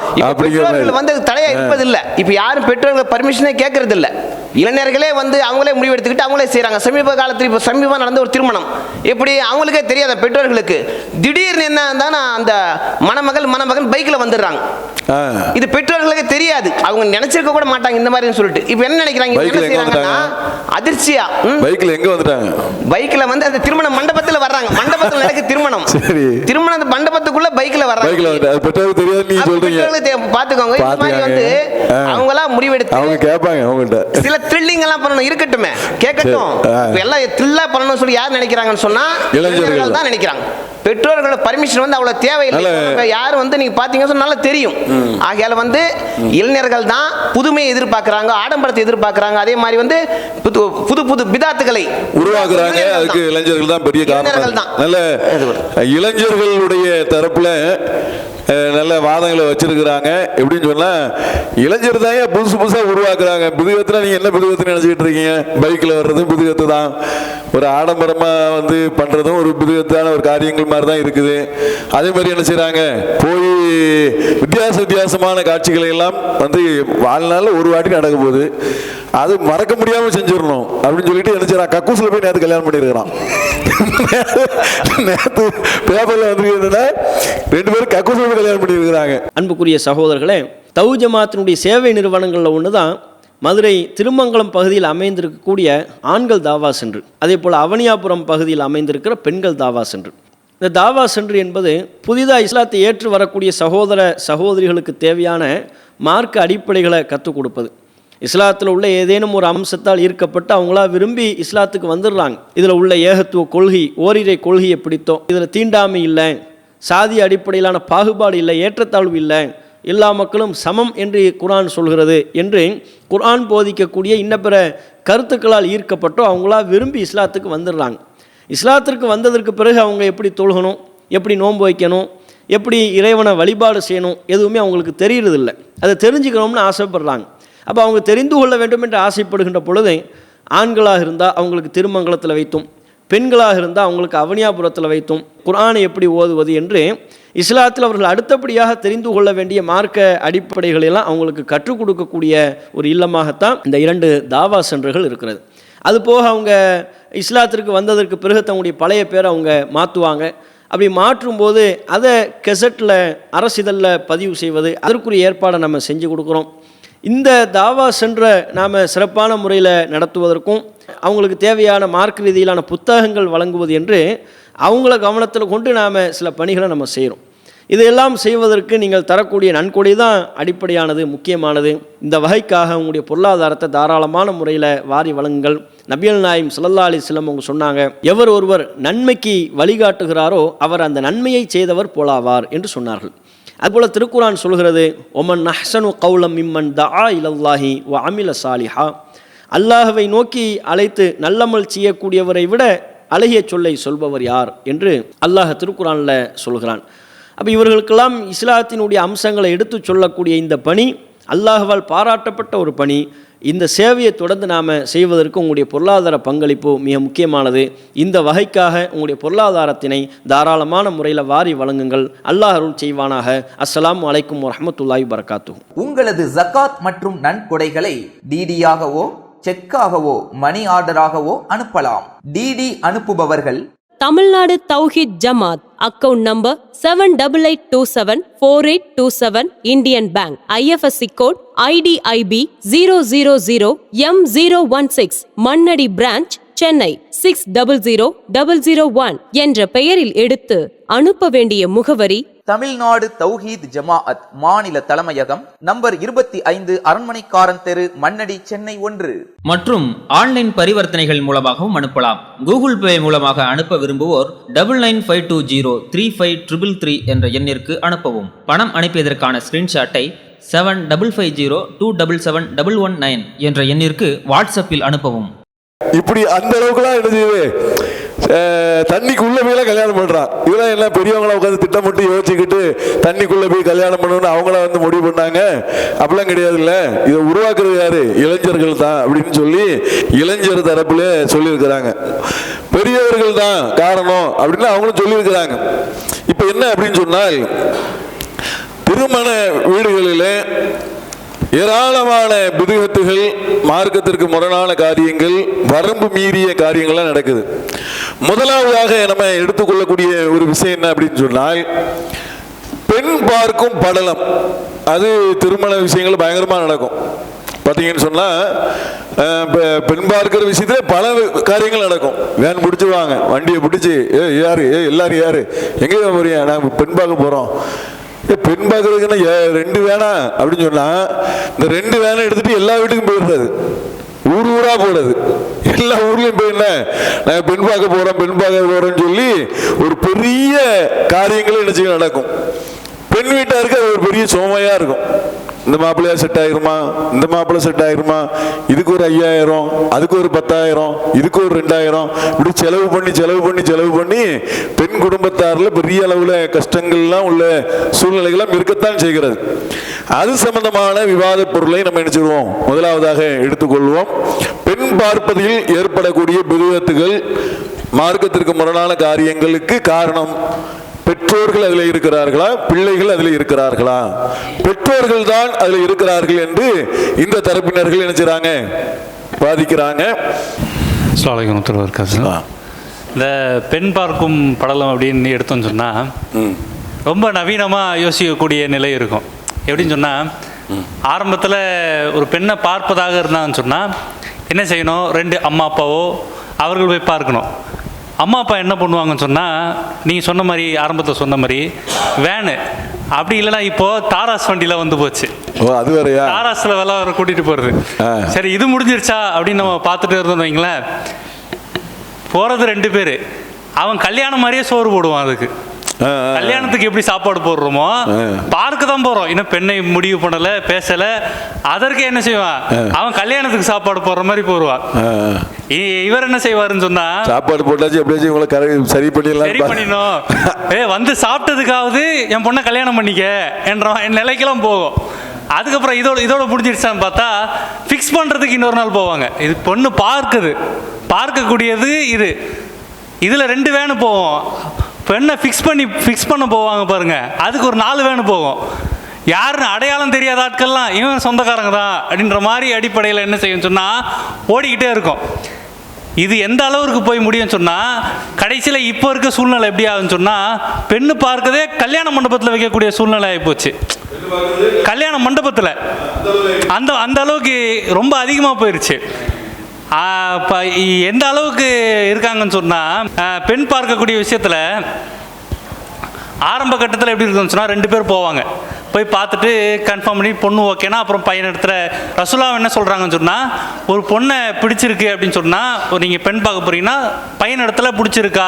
[SPEAKER 6] பெற்றோர்கள் வந்து தடையா இருப்பதில்லை. இப்ப யாரும் பெற்றோர்கள் பர்மிஷனே கேட்கறது இல்லை. இளைஞர்களே வந்து அவங்களே முடிவெடுத்துக்கிட்டு அவங்களே செய்யறாங்க. சமீப காலத்தில் இப்போ சமீபம் நடந்த ஒரு திருமணம் எப்படி அவங்களுக்கே தெரியாத பெற்றோர்களுக்கு திடீர்னு என்ன இருந்தா அந்த மணமகன் பைக்கில் வந்துடுறாங்க. இது பெற்றோர்களுக்கு தெரியாது, அவங்க நினைச்சிருக்க கூட மாட்டாங்க இந்த மாதிரி சொல்லிட்டு. இப்போ என்ன நினைக்கிறாங்க, என்ன செய்யறாங்கன்னா அதிர்ச்சியா
[SPEAKER 2] பைக்கில் எங்க வந்துட்டாங்க,
[SPEAKER 6] பைக்கில் வந்து அந்த திருமண மண்டபத்தில் வர்றாங்க. மண்டபத்தில் நடக்க திருமணம், திருமண மண்டபத்துக்குள்ள பைக்கில் வர்றாங்க. பாத்துக்கோங்க, இந்த மாதிரி வந்து அவங்களா முடிவெடுத்து அவங்க கேட்பாங்க. அவங்கள்ட்ட சில த்ரில்லிங் எல்லாம் பண்ணணும், இருக்கட்டுமே கேட்கட்டும். எல்லாம் த்ரில்லா பண்ணணும்னு சொல்லி யார் நினைக்கிறாங்கன்னு சொன்னா இளைஞர்கள் தான் நினைக்கிறாங்க. பெற்றோர்களோட பர்மிஷன் வந்து அவ்வளவு தேவையில்லை. யார் வந்து நீங்க பாத்தீங்கன்னா நல்லா தெரியும். ஆகையால வந்து இளைஞர்கள் தான் புதுமையை எதிர்பார்க்கறாங்க, ஆடம்பரத்தை எதிர்பார்க்கறாங்க. அதே மாதிரி வந்து புது புது பிதாத்துகளை
[SPEAKER 2] உருவாக்குறாங்க. அதுக்கு இளைஞர்கள் தான் பெரிய காரணம். நல்ல இளைஞர்களுடைய தரப்புல நல்ல வாதங்களை வச்சிருக்கிறாங்க. எப்படின்னு சொன்னா, இளைஞர் தான் புதுசு புதுசாக உருவாக்குறாங்க. புதுகத்தில் நீங்கள் என்ன புதுகத்தை நினச்சிக்கிட்டு இருக்கீங்க? பைக்கில் வர்றதும் புதுகத்து தான், ஒரு ஆடம்பரமாக வந்து பண்ணுறதும் ஒரு புதுகத்தான ஒரு காரியங்கள் மாதிரி தான் இருக்குது. அதே மாதிரி என்ன செய்கிறாங்க, போய் வித்தியாசமான காட்சிகளை எல்லாம் வந்து வாழ்நாளில் ஒரு வாட்டி நடக்க போகுது, அது மறக்க முடியாமல் செஞ்சிடணும் அப்படின்னு சொல்லிட்டு என்ன செய்யறான், கக்கூசில் போய் நேற்று கல்யாணம் பண்ணியிருக்கிறான். நேற்று பேப்பரில் வந்து 2 பேரும் கக்கூசில் கல்யாணம் பண்ணியிருக்கிறாங்க.
[SPEAKER 7] அன்புக்குரிய சகோதரர்களே, தௌ ஜமாத்தினுடைய சேவை நிறுவனங்களில் ஒன்று தான் மதுரை திருமங்கலம் பகுதியில் அமைந்திருக்கக்கூடிய ஆண்கள் தாவா சென்று, அதே போல் அவனியாபுரம் பகுதியில் அமைந்திருக்கிற பெண்கள் தாவா சென்று. இந்த தாவா சென்று என்பது புதிதாக இஸ்லாத்தை ஏற்று வரக்கூடிய சகோதர சகோதரிகளுக்கு தேவையான மார்க்க அடிப்படைகளை கற்றுக் கொடுப்பது. இஸ்லாத்தில் உள்ள ஏதேனும் ஒரு அம்சத்தால் ஈர்க்கப்பட்டு அவங்களா விரும்பி இஸ்லாத்துக்கு வந்துடுறாங்க. இதில் உள்ள ஏகத்துவ கொள்கை, ஓரிரை கொள்கையை பிடித்தோம், இதில் தீண்டாமை இல்லை, சாதி அடிப்படையிலான பாகுபாடு இல்லை, ஏற்றத்தாழ்வு இல்லை, எல்லா மக்களும் சமம் என்று குர்ஆன் சொல்கிறது என்று குர்ஆன் போதிக்கக்கூடிய இன்ன பிற கருத்துக்களால் ஈர்க்கப்பட்டோ அவங்களா விரும்பி இஸ்லாத்துக்கு வந்துடுறாங்க. இஸ்லாத்திற்கு வந்ததற்கு பிறகு அவங்க எப்படி தொழுகணும், எப்படி நோன்பு வைக்கணும், எப்படி இறைவனை வழிபாடு செய்யணும் எதுவுமே அவங்களுக்கு தெரியறதில்லை. அதை தெரிஞ்சுக்கணும்னு ஆசைப்படுறாங்க. அப்போ அவங்க தெரிந்து கொள்ள வேண்டும் என்று ஆசைப்படுகின்ற பொழுது ஆண்களாக இருந்தால் அவங்களுக்கு திருமங்கலத்தில் வைத்தும், பெண்களாக இருந்தால் அவங்களுக்கு அவனியாபுரத்தில் வைத்தும் குர்ஆனை எப்படி ஓதுவது என்று இஸ்லாத்தில் அவர்கள் அடுத்தபடியாக தெரிந்து கொள்ள வேண்டிய மார்க்க அடிப்படைகளெல்லாம் அவங்களுக்கு கற்றுக் கொடுக்கக்கூடிய ஒரு இல்லமாகத்தான் இந்த 2 தாவா சென்றுகள் இருக்கிறது. அதுபோக அவங்க இஸ்லாத்திற்கு வந்ததற்கு பிறகு தங்களுடைய பழைய பேரை அவங்க மாற்றுவாங்க. அப்படி மாற்றும்போது அதை கெசட்டில் அரசிதழில் பதிவு செய்வது, அதற்குரிய ஏற்பாடை நம்ம செஞ்சு கொடுக்குறோம். இந்த தாவா சென்ற நாம் சிறப்பான முறையில் நடத்துவதற்கும் அவங்களுக்கு தேவையான மார்க்க ரீதியிலான புத்தகங்கள் வழங்குவது என்று அவங்கள கவனத்தில் கொண்டு நாம் சில பணிகளை நம்ம செய்கிறோம். இதையெல்லாம் செய்வதற்கு நீங்கள் தரக்கூடிய நன்கொடை தான் அடிப்படையானது, முக்கியமானது. இந்த வகைக்காக உங்களுடைய பொருளாதாரத்தை தாராளமான முறையில் வாரி வழங்குங்கள். நபிகள் நாயகம் ஸல்லல்லாஹு அலைஹி வஸல்லம் அவங்க சொன்னாங்க, எவர் ஒருவர் நன்மைக்கு வழிகாட்டுகிறாரோ அவர் அந்த நன்மையை செய்தவர் போலாவார் என்று சொன்னார்கள். அதுபோல் திருக்குர்ஆன் சொல்கிறது, ஒமன் அஹ்ஸனு கௌலம் மிம்மன் தஆ இலல்லாஹி வ அமில சாலிஹா, அல்லாஹ்வை நோக்கி அழைத்து நல்லமல் செய்யக்கூடியவரை விட அழகிய சொல்லை சொல்பவர் யார் என்று அல்லாஹ் திருக்குர்ஆனில் சொல்கிறான். அப்போ இவர்களுக்கெல்லாம் இஸ்லாத்தினுடைய அம்சங்களை எடுத்து சொல்லக்கூடிய இந்த பணி அல்லாஹ்வால் பாராட்டப்பட்ட ஒரு பணி. இந்த சேவையை தொடர்ந்து நாம் செய்வதற்கு உங்களுடைய பொருளாதார பங்களிப்பு மிக முக்கியமானது. இந்த வகைக்காக உங்களுடைய பொருளாதாரத்தினை தாராளமான முறையில் வாரி வழங்குங்கள். அல்லாஹ் அருள் செய்வானாக. அஸ்ஸலாமு அலைக்கும் வரஹ்மத்துல்லாஹி வபரகாத்துஹு.
[SPEAKER 8] உங்களது ஜகாத் மற்றும் நன்கொடைகளை டிடியாகவோ செக்காகவோ மணி ஆர்டராகவோ அனுப்பலாம். டிடி அனுப்புபவர்கள்
[SPEAKER 9] Tamil Nadu Thowheed Jamath, account number 78274827 Indian bank, IFSC code IDIB 000M016, Mannady branch, Chennai 600001 என்ற பெயரில் எடுத்து அனுப்ப வேண்டிய முகவரி:
[SPEAKER 8] தமிழ்நாடு தௌஹீத் ஜமாஅத் மாநில தலைமையகம், நம்பர் 25, அரண்மனைக்காரன் தெரு, மண்ணடி, சென்னை 1.
[SPEAKER 10] மற்றும் ஆன்லைன் பரிவர்த்தனைகள் மூலமாகவும் அனுப்பலாம். கூகுள் பே மூலமாக அனுப்ப விரும்புவோர் 99503533 என்ற எண்ணிற்கு அனுப்பவும். பணம் அனுப்பியதற்கான ஸ்கிரீன்ஷாட்டை 7552777119 என்ற எண்ணிற்கு வாட்ஸ்அப்பில் அனுப்பவும்.
[SPEAKER 2] இப்படி அந்த அளவுக்குலாம் என்ன செய்யுது, தண்ணிக்குள்ள போய் கல்யாணம் பண்றான். இதெல்லாம் எல்லாம் பெரியவங்கள உட்காந்து திட்டமிட்டு யோசிச்சுக்கிட்டு தண்ணிக்குள்ள போய் கல்யாணம் பண்ணணும்னு அவங்கள வந்து முடிவு பண்ணாங்க. அப்படிலாம் கிடையாது. இல்ல, இதை உருவாக்குறது யாரு? இளைஞர்கள் தான் அப்படின்னு சொல்லி இளைஞர் தரப்புல சொல்லியிருக்கிறாங்க. பெரியவர்கள் தான் காரணம் அப்படின்னு அவங்களும் சொல்லியிருக்கிறாங்க. இப்ப என்ன அப்படின்னு சொன்னால், திருமண வீடுகளில் ஏராளமான பிதுகத்துகள், மார்க்கத்திற்கு முரணான காரியங்கள், வரம்பு மீறிய காரியங்கள்லாம் நடக்குது. முதலாவதாக நம்ம எடுத்துக்கொள்ளக்கூடிய ஒரு விஷயம் என்ன அப்படின்னு சொன்னால், பெண் பார்க்கும் படலம். அது திருமண விஷயங்கள் பயங்கரமாக நடக்கும். பார்த்தீங்கன்னு சொன்னால், பெண் பார்க்கிற விஷயத்துல பல காரியங்கள் நடக்கும். வேன் பிடிச்சிருவாங்க, வண்டியை பிடிச்சி யாரு எல்லாரும் யாரு எங்கே போறீங்க? நாங்கள் பெண் பார்க்க போகிறோம். பெண் பார்க்கறதுக்குன்னா 2 வேணா அப்படின்னு சொன்னா, இந்த 2 வேனை எடுத்துட்டு எல்லா வீட்டுக்கும் போயிடுறது, ஊர் ஊரா போடுறது. எல்லா ஊர்லயும் போய் என்ன, நாங்க பெண் பார்க்க போறோம்னு சொல்லி ஒரு பெரிய காரியங்களும் என்ன செய்ய நடக்கும். பெண் வீட்டாருக்கு அது ஒரு பெரிய சுமையா இருக்கும். இந்த மாப்பிள்ளையா செட் ஆயிருமா, இந்த மாப்பிள்ளை செட் ஆயிருமா, இதுக்கு ஒரு 5000, அதுக்கு ஒரு 10,000, இதுக்கு ஒரு 2000, இப்படி செலவு பண்ணி பெண் குடும்பத்தாரில் பெரிய அளவில் கஷ்டங்கள்லாம் உள்ள சூழ்நிலைகள்லாம் இருக்கத்தான் செய்கிறது. அது சம்பந்தமான விவாத பொருளை நம்ம நினைச்சிருவோம். முதலாவதாக எடுத்துக்கொள்வோம். பெண் பார்ப்பதில் ஏற்படக்கூடிய விதத்துகள், மார்க்கத்திற்கு முரணான காரியங்களுக்கு காரணம் பெற்றோர்கள் அதில் இருக்கிறார்களா, பிள்ளைகள் அதில் இருக்கிறார்களா? பெற்றோர்கள் தான் அதில் இருக்கிறார்கள் என்று இந்த தரப்பினர்கள் நினைச்சாங்க, பாதிக்கிறாங்க.
[SPEAKER 11] இந்த பெண் பார்க்கும் படலம் அப்படின்னு எடுத்தோம்னு சொன்னால் ரொம்ப நவீனமாக யோசிக்கக்கூடிய நிலை இருக்கும். எப்படின்னு சொன்னால், ஆரம்பத்தில் ஒரு பெண்ணை பார்ப்பதாக இருந்தாங்கன்னு சொன்னால் என்ன செய்யணும்? 2 அம்மா அப்பாவோ அவர்கள் போய் பார்க்கணும். அம்மா அப்பா என்ன பண்ணுவாங்கன்னு சொன்னால், நீங்கள் சொன்ன மாதிரி, ஆரம்பத்தில் சொன்ன மாதிரி வேனு, அப்படி இல்லைன்னா இப்போது தாராஸ் வண்டியில் வந்து போச்சு.
[SPEAKER 2] அது வேறையா?
[SPEAKER 11] தாராஸில் வேலை வர கூட்டிகிட்டு போகிறது. சரி, இது முடிஞ்சிருச்சா அப்படின்னு நம்ம பார்த்துட்டு இருந்தோம்னு வைங்களேன். போகிறது 2 பேர். அவன் கல்யாணம் மாதிரியே சோறு போடுவான். அதுக்கு கல்யாணத்துக்கு எப்படி சாப்பாடு போடுறோமோ பார்க்க தான் போறோம். இன்னும் பெண்ணை முடிவு பண்ணல, பேசல. அதற்கு என்ன செய்வான்? அவன் கல்யாணத்துக்கு சாப்பாடு போடுற மாதிரி போடுவான். இவர் என்ன செய்வாருன்னு சொன்னா, சாப்பாடு போட்டாச்சு எப்படியாச்சும் இவங்களை சரி பண்ணிடணும், வந்து சாப்பிட்டதுக்காவது என் பொண்ணை கல்யாணம் பண்ணிக்க என்ற நிலைக்கெல்லாம் போகும். அதுக்கப்புறம் இதோட முடிஞ்சிருச்சான்னு பார்த்தா ஃபிக்ஸ் பண்ணுறதுக்கு இன்னொரு நாள் போவாங்க. இது பொண்ணு பார்க்கக்கூடியது இதில் 2 வேனு போவோம். பெண்ணை ஃபிக்ஸ் பண்ண போவாங்க பாருங்க, அதுக்கு ஒரு 4 வேனு போகும். யாருன்னு அடையாளம் தெரியாத ஆட்கள்லாம் இவன் சொந்தக்காரங்க தான் அப்படின்ற மாதிரி அடிப்படையில் என்ன செய்யும் சொன்னால் ஓடிக்கிட்டே இருக்கும். இது எந்த அளவுக்கு போய் முடியும்னு சொன்னால், கடைசியில் இப்போ இருக்க சூழ்நிலை எப்படி ஆகுதுன்னு சொன்னால், பெண்ணு பார்க்கதே கல்யாண மண்டபத்தில் வைக்கக்கூடிய சூழ்நிலை ஆகிப்போச்சு. கல்யாண மண்டபத்தில் அந்த அளவுக்கு ரொம்ப அதிகமாக போயிடுச்சு. இப்போ எந்த அளவுக்கு இருக்காங்கன்னு சொன்னால், பெண் பார்க்கக்கூடிய விஷயத்தில் ஆரம்ப கட்டத்தில் எப்படி இருக்குன்னு சொன்னால், 2 பேர் போவாங்க. போய் பார்த்துட்டு கன்ஃபார்ம் பண்ணி பொண்ணு ஓகேனா அப்புறம் பையன் இடத்துல ரசூலாவை என்ன சொல்கிறாங்கன்னு சொன்னால், ஒரு பொண்ணை பிடிச்சிருக்கு அப்படின்னு சொன்னால், நீங்கள் பெண் பார்க்க போகிறீங்கன்னா பையன் இடத்துல பிடிச்சிருக்கா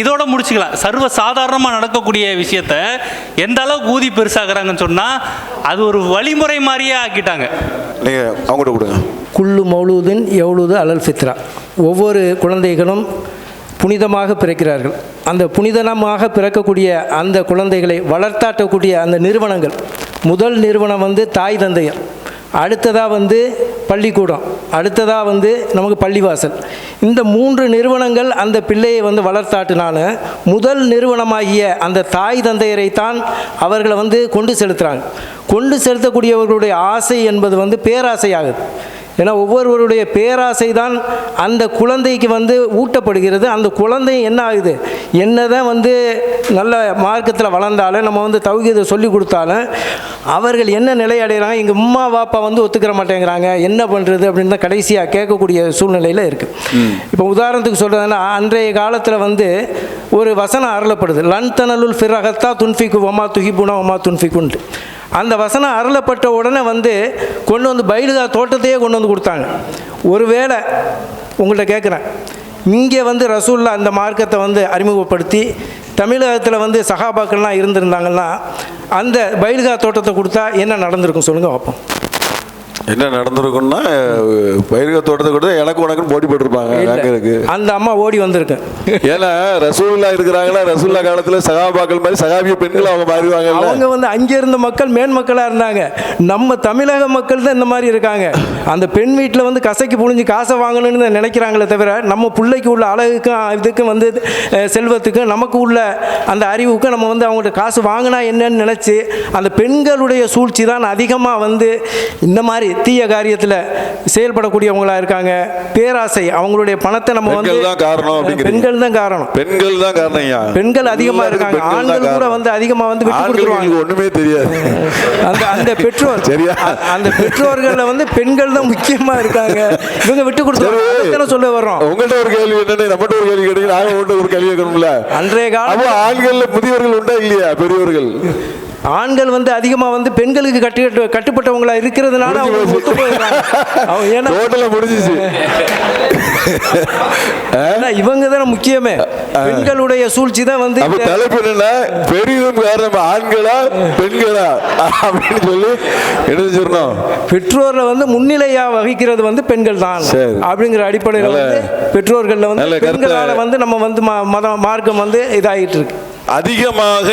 [SPEAKER 11] இதோட முடிச்சுக்கலாம். சர்வ சாதாரணமாக நடக்கக்கூடிய விஷயத்த எந்த அளவுக்கு ஊதி பெருசாகிறாங்கன்னு சொன்னால், அது ஒரு வழிமுறை மாதிரியே ஆக்கிட்டாங்க.
[SPEAKER 2] நீங்கள் அவங்கள்ட்ட கொடுங்க.
[SPEAKER 12] குல்லு மௌலூதின் எவ்வளவு அலல் ஃபித்ரா, ஒவ்வொரு குழந்தைகளும் புனிதமாக பிறக்கிறார்கள். அந்த புனிதமாக பிறக்கக்கூடிய அந்த குழந்தைகளை வளர்த்தாட்டக்கூடிய அந்த நிறுவனங்கள், முதல் நிறுவனம் தாய் தந்தையர், அடுத்ததாக பள்ளிக்கூடம், அடுத்ததாக வந்து நமக்கு பள்ளிவாசல். இந்த 3 நிறுவனங்கள் அந்த பிள்ளையை வந்து வளர்த்தாட்டினால முதல் நிறுவனமாகிய அந்த தாய் தந்தையரைத்தான் அவர்களை வந்து கொண்டு செலுத்துகிறாங்க. கொண்டு செலுத்தக்கூடியவர்களுடைய ஆசை என்பது வந்து பேராசையாகுது. ஏன்னா ஒவ்வொருவருடைய பேராசை தான் அந்த குழந்தைக்கு வந்து ஊட்டப்படுகிறது. அந்த குழந்தை என்ன ஆகுது, என்ன தான் வந்து நல்ல மார்க்கத்தில் வளர்ந்தாலும் நம்ம வந்து தௌஹீதை சொல்லி கொடுத்தாலும் அவர்கள் என்ன நிலை அடைகிறாங்க, எங்கள் அம்மா வாப்பா வந்து ஒத்துக்கிற மாட்டேங்கிறாங்க, என்ன பண்ணுறது அப்படின்னு தான் கடைசியாக கேட்கக்கூடிய சூழ்நிலையில் இருக்குது. இப்போ உதாரணத்துக்கு சொல்கிறதுனா, அன்றைய காலத்தில் வந்து ஒரு வசனம் அருளப்படுது, லன் தனலுல் ஃபிரஹத்தா துன்ஃபிக்கு ஒமா துஹிபுனா ஒமா துன்ஃபிக்குன்ட்டு. அந்த வசனம் அருளப்பட்ட உடனே வந்து கொண்டு வந்து பைலுகா தோட்டத்தையே கொண்டு வந்து கொடுத்தாங்க. ஒருவேளை உங்கள்கிட்ட கேட்குறேன், இங்கே வந்து ரசூல்லா அந்த மார்க்கத்தை வந்து அறிமுகப்படுத்தி தமிழகத்தில் வந்து சஹாபாக்கள்லாம் இருந்திருந்தாங்கன்னா அந்த பைலுகா தோட்டத்தை கொடுத்தா என்ன நடந்திருக்கும் சொல்லுங்கள் பார்ப்போம்.
[SPEAKER 2] என்ன நடந்திருக்குன்னா, பயிர்க தோட்டத்தை கூட எனக்கு உனக்குன்னு போட்டி போட்டிருப்பாங்க.
[SPEAKER 12] அந்த அம்மா ஓடி வந்திருக்கு.
[SPEAKER 2] ஏன்னா ரசூல்லா இருக்கிறாங்களா, ரசூல்லா காலத்தில் சகாபாக்கள் மாதிரி சகாபிய பெண்கள் அவங்க மாறிடுவாங்க.
[SPEAKER 12] அவங்க வந்து அங்கே இருந்த மக்கள் மேன் மக்களாக இருந்தாங்க. நம்ம தமிழக மக்கள் தான் இந்த மாதிரி இருக்காங்க. அந்த பெண் வீட்டில் வந்து கசைக்கு புழிஞ்சு காசை வாங்கணும்னு நினைக்கிறாங்களே தவிர நம்ம பிள்ளைக்கு உள்ள அழகுக்கும் இதுக்கும் வந்து செல்வத்துக்கும் நமக்கு உள்ள அந்த அறிவுக்கும் நம்ம வந்து அவங்கள்ட்ட காசு வாங்கினா என்னன்னு நினச்சி அந்த பெண்களுடைய சூழ்ச்சி தான் அதிகமாக வந்து இந்த மாதிரி தீய காரியத்தில் செயல்படக்கூடியவங்களா இருக்காங்க. பேராசை, அவங்களுடைய பணத்தை நம்ம வந்து பெண்கள் தான் காரணம்.
[SPEAKER 2] பெண்கள் தான் காரணம்.
[SPEAKER 12] பெண்கள் அதிகமாக இருக்காங்க. ஆண்கள் கூட வந்து அதிகமாக வந்து விட்டு கொடுத்துருவாங்க.
[SPEAKER 2] ஒண்ணுமே தெரியாது.
[SPEAKER 12] அந்த பெற்றோர் அந்த பெற்றோர்கள்ல வந்து பெண்கள் தான் முக்கியமா இருக்காங்க. இவங்க விட்டு கொடுத்துருவாங்க. சொல்ல வர்றோம்.
[SPEAKER 2] உங்கள்கிட்ட ஒரு கேள்வி என்ன, நம்மகிட்ட ஒரு கேள்வி கேட்டீங்க, நாங்க உங்கள்கிட்ட ஒரு கேள்வி கேட்கணும்ல.
[SPEAKER 12] அன்றைய காலம்
[SPEAKER 2] ஆண்கள்ல முதியவர்கள் உண்டா இல்லையா, பெரியவர்கள்?
[SPEAKER 12] ஆண்கள் வந்து அதிகமாக வந்து பெண்களுக்கு கட்டுப்பட்டவங்களா இருக்கிறதுனால இவங்க தானே முக்கியமே. பெண்களுடைய சூழ்ச்சி தான் வந்து
[SPEAKER 2] தலைப்பு என்னன்னா, பெரிதும் காரணம் ஆண்களா பெண்களா அப்படின்னு சொல்லி எழுதிச்சிடணும்.
[SPEAKER 12] பெற்றோர்ல வந்து முன்னிலையா வகிக்கிறது வந்து பெண்கள் தான் அப்படிங்கிற அடிப்படையில் வந்து பெற்றோர்கள்ல வந்து பெண்களால வந்து நம்ம வந்து மார்க்கம் வந்து இதாகிட்டு இருக்கு.
[SPEAKER 2] அதிகமாக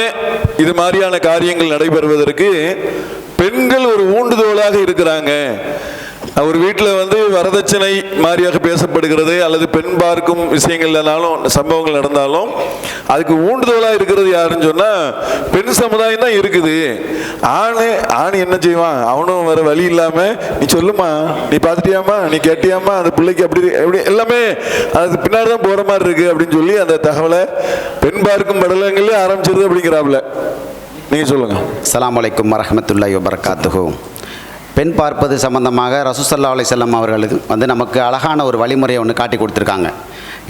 [SPEAKER 2] இது மாதிரியான காரியங்கள் நடைபெறுவதற்கு பெண்கள் ஒரு ஊண்டுதோலாக இருக்கிறாங்க. ஒரு வீட்டில் வந்து வரதட்சணை மாதிரியாக பேசப்படுகிறது அல்லது பெண் பார்க்கும் விஷயங்கள்னாலும் சம்பவங்கள் நடந்தாலும் அதுக்கு ஊண்டுதோலாக இருக்கிறது யாருன்னு சொன்னால் பெண் சமுதாயம் தான் இருக்குது. ஆண் என்ன செய்வான், அவனும் வேற வழி இல்லாமல் நீ சொல்லுமா, நீ பார்த்துட்டியாமா, நீ கேட்டியாமா, அந்த பிள்ளைக்கு அப்படி எப்படி எல்லாமே அது பின்னாடி தான் போகிற மாதிரி இருக்குது அப்படின்னு சொல்லி அந்த தகவலை பெண் பார்க்கும் படலங்களே ஆரம்பிச்சிருது அப்படிங்கிறாப்புல. நீங்கள் சொல்லுங்கள்.
[SPEAKER 13] அஸ்ஸலாமு அலைக்கும் வரஹ்மத்துல்லாஹி வபரகாத்துஹு. பெண் பார்ப்பது சம்பந்தமாக ரசூல் ஸல்லல்லாஹு அலைஹி வஸல்லம் அவர்களுக்கு வந்து நமக்கு அழகான ஒரு வழிமுறையை ஒன்று காட்டி கொடுத்துருக்காங்க.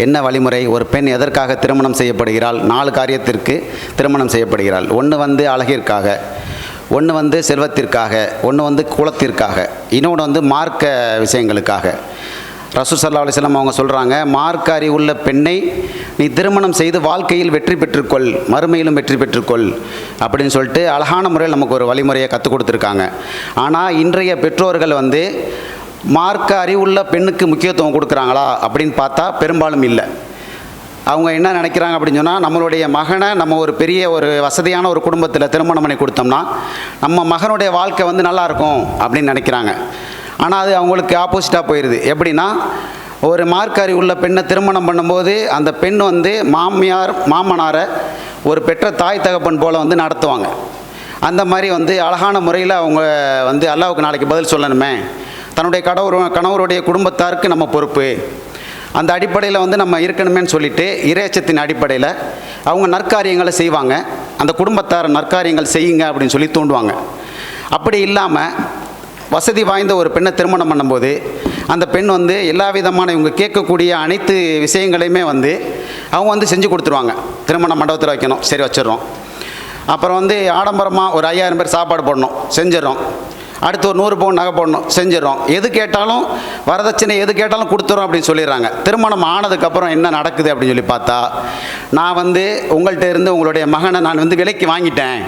[SPEAKER 13] என்ன வழிமுறை? ஒரு பெண் எதற்காக திருமணம் செய்யப்படுகிறாள்? 4 காரியத்திற்கு திருமணம் செய்யப்படுகிறாள். ஒன்று வந்து அழகிற்காக, ஒன்று வந்து செல்வத்திற்காக, ஒன்று வந்து குலத்திற்காக, இன்னொன்று வந்து மார்க்க விஷயங்களுக்காக. ரசூல் ஸல்லல்லாஹு அலைஹி வஸல்லம் அவங்க சொல்கிறாங்க, மார்க்க அறிவுள்ள பெண்ணை நீ திருமணம் செய்து வாழ்க்கையில் வெற்றி பெற்றுக்கொள், மறுமையிலும் வெற்றி பெற்றுக்கொள் அப்படின்னு சொல்லிட்டு அழகான முறையில் நமக்கு ஒரு வழிமுறையை கற்றுக் கொடுத்துருக்காங்க. ஆனால் இன்றைய பெற்றோர்கள் வந்து மார்க்க அறிவுள்ள பெண்ணுக்கு முக்கியத்துவம் கொடுக்குறாங்களா அப்படின்னு பார்த்தா பெரும்பாலும் இல்லை. அவங்க என்ன நினைக்கிறாங்க அப்படின்னு சொன்னால், நம்மளுடைய மகனை நம்ம ஒரு பெரிய ஒரு வசதியான ஒரு குடும்பத்தில் திருமணம் பண்ணி கொடுத்தோம்னா நம்ம மகனுடைய வாழ்க்கை வந்து நல்லாயிருக்கும் அப்படின்னு நினைக்கிறாங்க. ஆனால் அது அவங்களுக்கு ஆப்போசிட்டாக போயிடுது. எப்படின்னா, ஒரு மார்க்க அறிவுள்ள பெண்ணை திருமணம் பண்ணும்போது அந்த பெண் வந்து மாமனாரை ஒரு பெற்ற தாய் தகப்பன் போல் வந்து நடத்துவாங்க. அந்த மாதிரி வந்து அழகான முறையில் அவங்க வந்து அல்லாஹ்வுக்கு நாளைக்கு பதில் சொல்லணுமே, தன்னுடைய கணவருடைய குடும்பத்தாருக்கு நம்ம பொறுப்பு, அந்த அடிப்படையில் வந்து நம்ம இருக்கணுமேன்னு சொல்லிட்டு இறைச்சத்தின் அடிப்படையில் அவங்க நற்காரியங்களை செய்வாங்க. அந்த குடும்பத்தார் நற்காரியங்கள் செய்யுங்க அப்படின்னு சொல்லி தூண்டுவாங்க. அப்படி இல்லாமல் வசதி வாய்ந்த ஒரு பெண்ணை திருமணம் பண்ணும்போது அந்த பெண் வந்து எல்லா விதமான இவங்க கேட்கக்கூடிய அனைத்து விஷயங்களையுமே வந்து அவங்க வந்து செஞ்சு கொடுத்துருவாங்க. திருமண மண்டபத்தில் வைக்கணும், சரி வச்சிடறோம். அப்புறம் வந்து ஆடம்பரமாக ஒரு 5000 பேர் சாப்பாடு போடணும், செஞ்சிடறோம். அடுத்து ஒரு 100 பவுன் நகை போடணும், செஞ்சிடறோம். எது கேட்டாலும் வரதட்சணை எது கேட்டாலும் கொடுத்துறோம் அப்படின்னு சொல்லிடுறாங்க. திருமணம் ஆனதுக்கப்புறம் என்ன நடக்குது அப்படின்னு சொல்லி பார்த்தா, நான் வந்து உங்கள்கிட்ட இருந்து உங்களுடைய மகனை நான் வந்து விலைக்கு வாங்கிட்டேன்,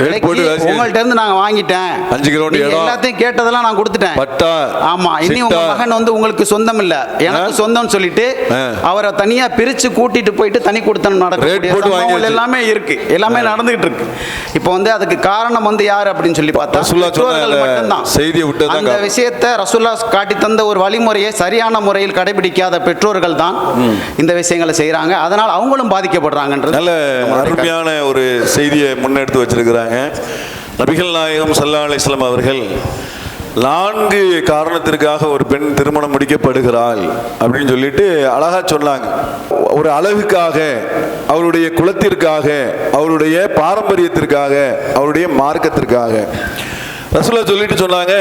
[SPEAKER 13] உங்கள்ட்ட இருந்து நாங்க வாங்கிட்டேன்,
[SPEAKER 2] 5 கிரவுண்ட் இடம்,
[SPEAKER 13] எல்லாத்தையும் கேட்டதெல்லாம் நான் கொடுத்துட்டேன்.
[SPEAKER 2] பட்டா,
[SPEAKER 13] ஆமா, இனி உங்க மகன் வந்து உங்களுக்கு சொந்தம் இல்ல, எனக்கு சொந்தம்னு சொல்லிட்டு அவரை தனியா பிரிச்சு கூட்டிட்டு போயிட்டு தனி கொடுத்தனம் நடக்கக்கூடிய சம்பவங்கள் எல்லாமே இருக்கு, எல்லாமே நடந்துகிட்டு இருக்கு. இப்போ வந்து அதுக்கு காரணம் வந்து யார் அப்படின்னு சொல்லி பார்த்தா பெற்றோர்கள் மட்டும்தான்.
[SPEAKER 2] செய்தியை விட்டு
[SPEAKER 13] அந்த விஷயத்தை ரசூல்லா காட்டி தந்த ஒரு வழிமுறையை சரியான முறையில் கடைபிடிக்காத பெற்றோர்கள் தான் இந்த விஷயங்களை செய்யறாங்க. அதனால் அவங்களும் பாதிக்கப்படுறாங்கன்றது
[SPEAKER 2] நல்ல அருமையான ஒரு செய்தியை முன்னெடுத்து வச்சிருக்கிறாங்க. நபிகள் நாயகம் ஸல்லல்லாஹு அலைஹி வஸல்லம் அவர்கள் 4 காரணத்திற்காக ஒரு பெண் திருமணம் முடிக்கப்படுகிறாள் அப்படின்னு சொல்லிட்டு அழகா சொன்னாங்க. ஒரு அழகுக்காக, அவருடைய குலத்திற்காக, அவருடைய பாரம்பரியத்திற்காக, அவருடைய மார்க்கத்திற்காக. ரசூலா சொல்லிட்டு சொன்னாங்க,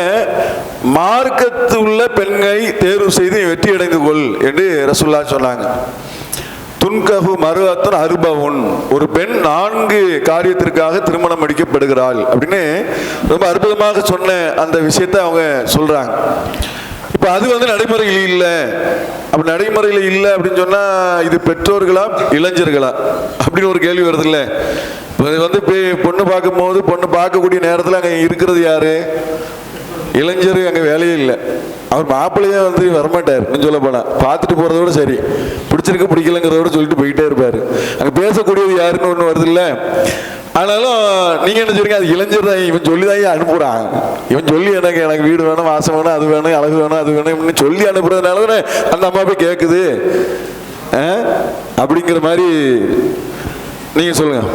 [SPEAKER 2] மார்க்கத்து உள்ள பெண்களை தேர்வு செய்து வெற்றி அடைந்து கொள் என்று ரசூலா சொன்னாங்க. துன்கஹு மருஅத்துன் அர்பவுன், ஒரு பெண் 4 காரியத்திற்காக திருமணம் முடிக்கப்படுகிறாள் அப்படின்னு ரொம்ப அற்புதமாக சொன்ன அந்த விஷயத்தை அவங்க சொல்றாங்க. இப்போ அது வந்து நடைமுறையில் இல்லை. அப்படி நடைமுறையில் இல்லை அப்படின்னு சொன்னால் இது பெற்றோர்களா இளைஞர்களா அப்படின்னு ஒரு கேள்வி வருது இல்லை. வந்து பொண்ணு பார்க்கும்போது பொண்ணு பார்க்கக்கூடிய நேரத்தில் அங்கே இருக்கிறது யாரு? இளைஞர். அங்கே வேலையே இல்லை. அவர் மாப்பிள்ளையே வந்து வரமாட்டார். சொல்ல போனால் பார்த்துட்டு போகிறதோட சரி, பிடிச்சிருக்க பிடிக்கலங்கிறதோட சொல்லிட்டு போயிட்டே இருப்பார். அங்கே பேசக்கூடியது யாருன்னு ஒன்று வருது இல்லை. ஆனாலும் நீங்கள் என்ன சொல்றீங்க, அது இளைஞர் தான், இவன் சொல்லி தான் அனுப்புகிறான். இவன் சொல்லி எனக்கு வீடு வேணும், வாசம் வேணும், அது வேணும், அழகு வேணும், அது வேணும் இப்படின்னு சொல்லி அனுப்புறதுனால தானே அந்த அம்மா போய் கேட்குது. அப்படிங்கிற மாதிரி நீங்கள் சொல்லுங்கள்.